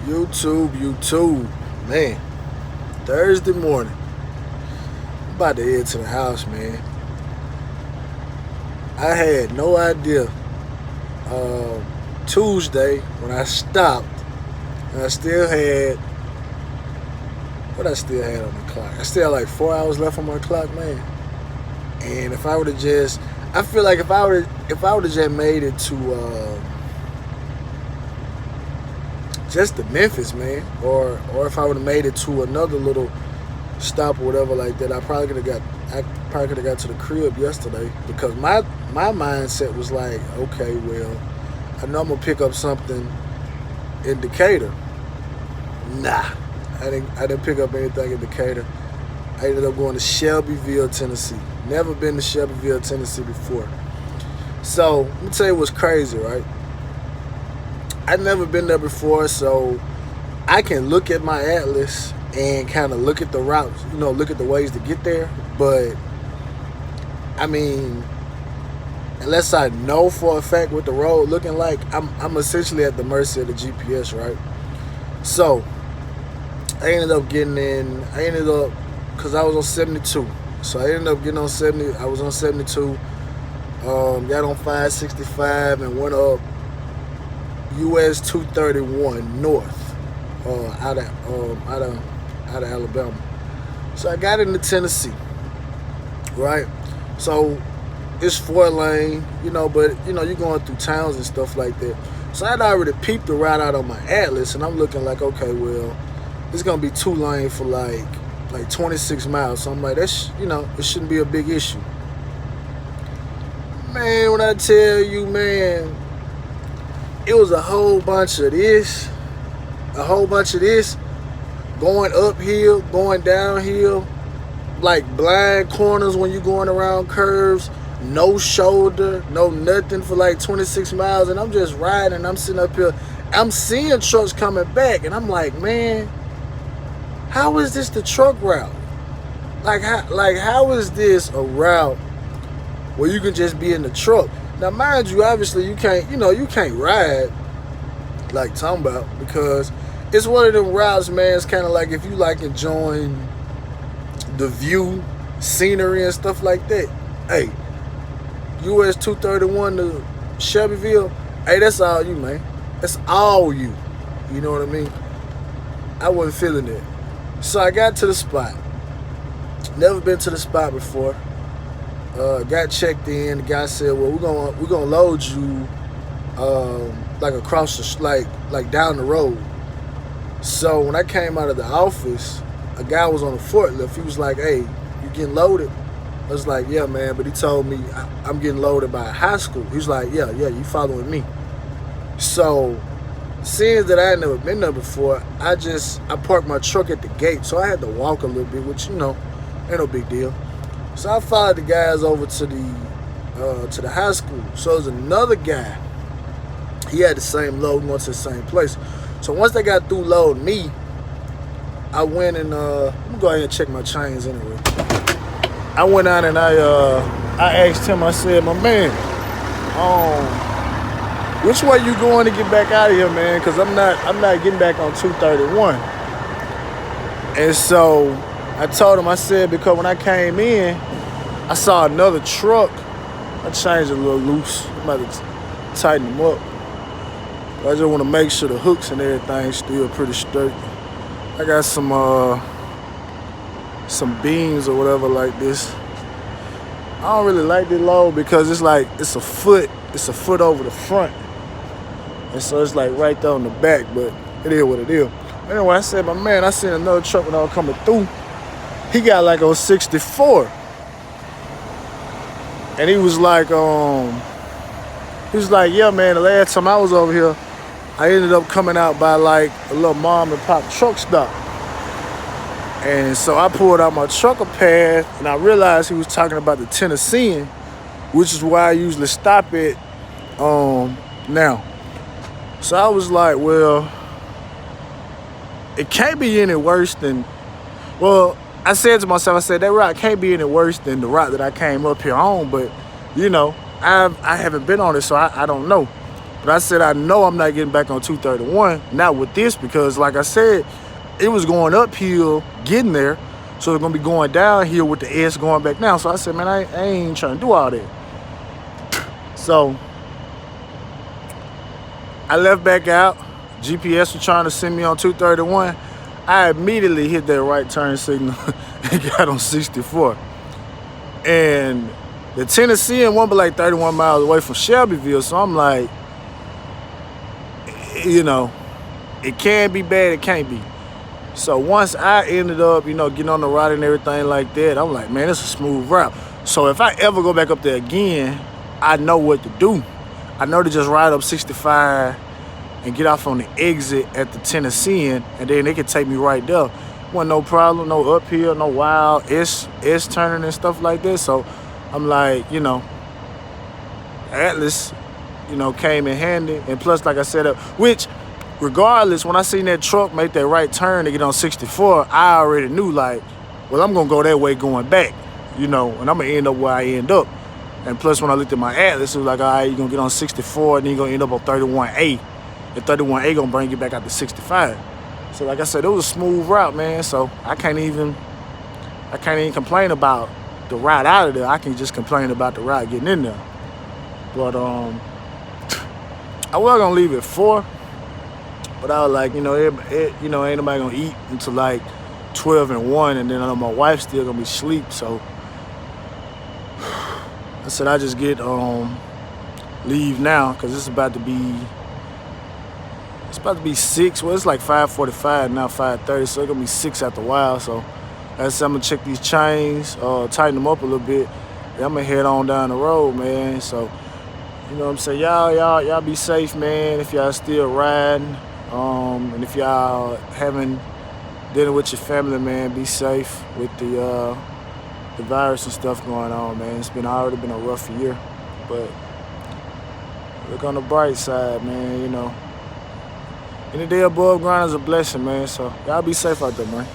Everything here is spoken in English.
YouTube, man. Thursday morning. I'm about to head to the house, man. I had no idea Tuesday when I stopped, and I still had what I still had on the clock. I still had like 4 hours left on my clock, man. And if I would have just, I feel like if I would have just made it to just to Memphis, man, or if I would have made it to another little stop or whatever like that, I probably could have got to the crib yesterday, because my mindset was like, okay, well, I know I'm gonna pick up something in Decatur. Nah, I didn't pick up anything in Decatur. I ended up going to Shelbyville, Tennessee. Never been to Shelbyville, Tennessee before. So let me tell you what's crazy, right? I've never been there before, so I can look at my atlas and kind of look at the routes, look at the ways to get there. But I mean, unless I know for a fact what the road looking like, I'm essentially at the mercy of the GPS, right? So I ended up because I was on 72. So I ended up getting on 70. I was on 72. Got on 565 and went up US 231 north, out of Alabama. So I got into Tennessee, right? So it's 4-lane, but you're going through towns and stuff like that. So I'd already peeped the route out on my atlas, and I'm looking like, okay, well, it's gonna be 2-lane for like 26 miles. So I'm like, that's it shouldn't be a big issue. Man, when I tell you, man, it was a whole bunch of this, going uphill, going downhill, like blind corners when you're going around curves, no shoulder, no nothing for like 26 miles. And I'm just riding, I'm sitting up here, I'm seeing trucks coming back, and I'm like, man, how is this the truck route? How is this a route where you can just be in the truck? Now, mind you, obviously you can't ride like talking about, because it's one of them routes, man. It's kind of like if you like enjoying the view, scenery and stuff like that. Hey, US 231 to Shelbyville, hey, that's all you, man. That's all you. You know what I mean? I wasn't feeling it. So I got to the spot. Never been to the spot before. Got checked in. The guy said, "Well, we're gonna load you like across the like down the road." So when I came out of the office, a guy was on a forklift. He was like, "Hey, you getting loaded?" I was like, "Yeah, man," but he told me I'm getting loaded by a high school. He was like, "Yeah, you following me?" So seeing that I had never been there before, I parked my truck at the gate, so I had to walk a little bit, which ain't no big deal. So I followed the guys over to the high school. So there's another guy. He had the same load, going to the same place. So once they got through loading me, I went and I'm gonna go ahead and check my chains anyway. I went out and I asked him. I said, "My man, which way you going to get back out of here, man? Because I'm not getting back on 231." And so I told him, I said, because when I came in, I saw another truck. I changed it a little loose. I'm about to tighten them up. But I just want to make sure the hooks and everything still pretty straight. I got some beams or whatever like this. I don't really like this load because it's a foot over the front. And so it's like right there on the back, but it is what it is. Anyway, I said, my man, I seen another truck when I was coming through. He got like on 64. And he was like, yeah, man, the last time I was over here, I ended up coming out by like a little mom and pop truck stop. And so I pulled out my trucker pad, and I realized he was talking about the Tennessean, which is where I usually stop at now. So I was like, well, it can't be any worse than, well, I said to myself, that route can't be any worse than the route that I came up here on, but I haven't been on it, so I don't know. But I said, I know I'm not getting back on 231, not with this, because like I said, it was going uphill getting there. So it's going to be going downhill with the S going back down. So I said, man, I ain't trying to do all that. So I left back out. GPS was trying to send me on 231. I immediately hit that right turn signal and got on 64. And the Tennessean one, but like 31 miles away from Shelbyville. So I'm like, you know, it can be bad, it can't be. So once I ended up, you know, getting on the route and everything like that, I'm like, man, it's a smooth route. So if I ever go back up there again, I know what to do. I know to just ride up 65 and get off on the exit at the Tennessean, and then they could take me right there. Wasn't no problem, no uphill, no wild S turning and stuff like that. So I'm like, you know, Atlas, you know, came in handy. And plus, like I said, which regardless, when I seen that truck make that right turn to get on 64, I already knew, like, well, I'm gonna go that way going back, you know, and I'm gonna end up where I end up. And plus, when I looked at my Atlas, it was like, all right, you're gonna get on 64, and then you're gonna end up on 31A. And 31A gonna bring you back out to 65. So like I said, it was a smooth route, man. So I can't even complain about the route out of there. I can just complain about the route getting in there. But I was gonna leave at 4, but I was like, you know, you know, ain't nobody gonna eat until like 12 and 1, and then I know my wife's still gonna be asleep. So I said I just get leave now, because it's about to be 6. Well, it's like 5:45 now, 5:30, so it's gonna be 6 after a while. So I said I'm gonna check these chains, tighten them up a little bit, and I'm gonna head on down the road, man. So you know what I'm saying, y'all be safe, man. If y'all still riding, and if y'all having dinner with your family, man, be safe with the virus and stuff going on, man. It's already been a rough year, but look on the bright side, man. You know, any day above ground is a blessing, man. So y'all be safe out there, man.